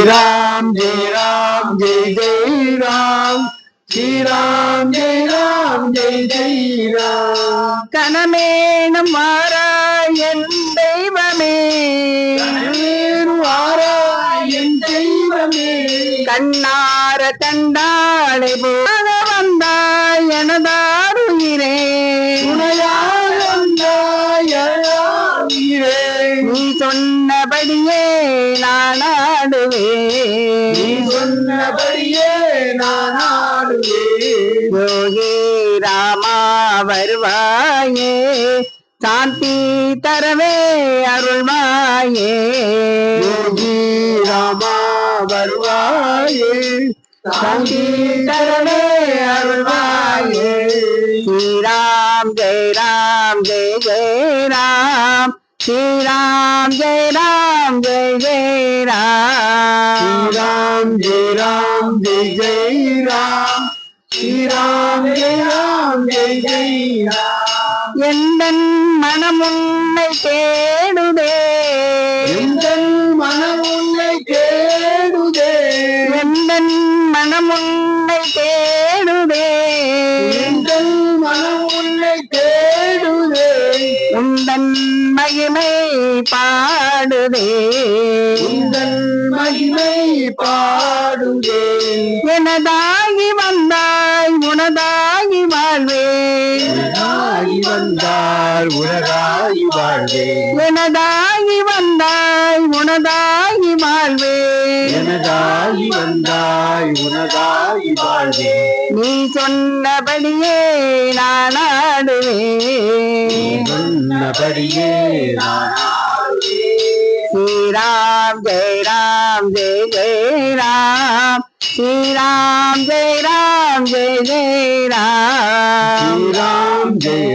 राम जय राम जय जय राम श्री राम जय राम जय जय राम கனமேனும் மாறாயன் தெய்வமே என் தெய்வமே கண்ணார கண்டாளை போல வந்தாய் எனதாருயிரே துணையாக வந்தாய் உயிரே நீ சொன்னபடியே நான் ஆடுவேன் நீ சொன்னபடியே நான் ஆடுவேன் யோகி ராமா வருவாயே சாந்தி தரவே அருள்வாயே யோகி ராமா வருவாயே சாந்தி தரவே அருள்வாயே ஸ்ரீராம் ஜெய ராம் ஜெய ஜெய ராம் ஸ்ரீராம் ஜெய ராம் ஜெய ஜெய ராம் श्री राम जय राम जय जय राम श्री राम जय राम जय जय राम எந்தன் மனம் உன்னை தேடுதே எந்தன் மனம் உன்னை தேடுதே எந்தன் மனம் உன்னை தேடுதே எந்தன் மனம் உன்னை தேடுதே உந்தன் மகிமை பாடுதே உந்தன் மகிமை பாடுதே எனதாகி வந்தாய் உனதாகி வாழ்வேன் உனதாகி வந்தாய் உனதாகி வாழ்வே எனதாகி வந்தாய் உனதாகி வாழ்வேன் எனதாகி வந்தாய் உனதாகி வாழ்வே நீ சொன்னபடியே நான் ஆடுவேன் சொன்னபடியே நான் ஸ்ரீராம் ஜெய ராம் ஜெய ஜெய ராம் ஸ்ரீராம் ஜெய ராம் ஜெய ஜெய ராம் श्री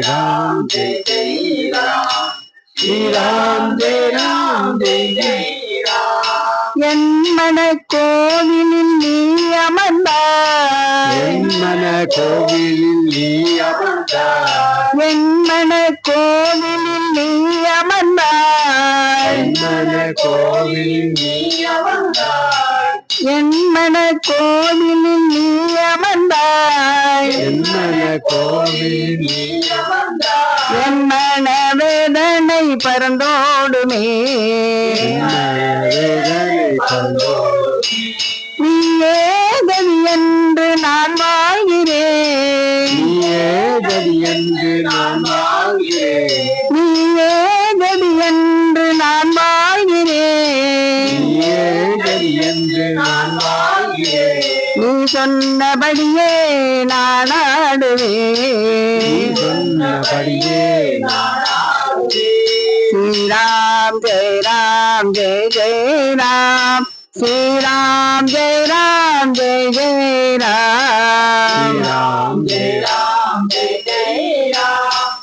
राम जय जय राम श्री राम जय राम जय जय राम என் மன கோவிலில் நீ அமர்ந்தாய் என் மன கோவிலில் நீ அமர்ந்தாய் என் மன கோவிலில் நீ அமர்ந்தாய் என் மன கோவிலில் நீ அமர்ந்தாய் என் மன கோவிலில் நீ அமர்ந்தாய் என் மன கோவிலில் நீ அமர்ந்தாய் என் மன வேதனை பறந்தோடுமே என் மன வேதனை தந்தோய் நீயே கதி என்று நான் வாழ்கிறேன் நீயே கதி என்று நான் வாழ்கிறேன் நீயே கதி என்று நான் வாழ்கிறேன் நீயே கதி என்று நான் வாழ்கிறேன் நீ சொன்னபடியே நான் நீ ஆடுவேன் சொன்னபடியே நான் ஸ்ரீராம் ஜெய ராம் ஜெய ஜெய ராம் ஸ்ரீராம் ஜெய ராம் ஜெய ஜெய ராம் श्री राम जय राम जय जय राम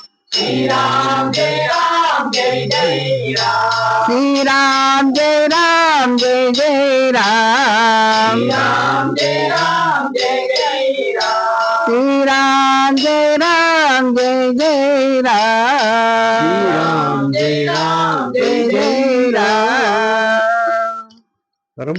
श्री राम जय राम जय जय राम ஸ்ரீராம் ஜெய ராம் ஜெய ஜெய ராம் श्री राम जय राम जय जय राम ஸ்ரீராம் ஜெய ராம் ஜெய ஜெய ராம் परम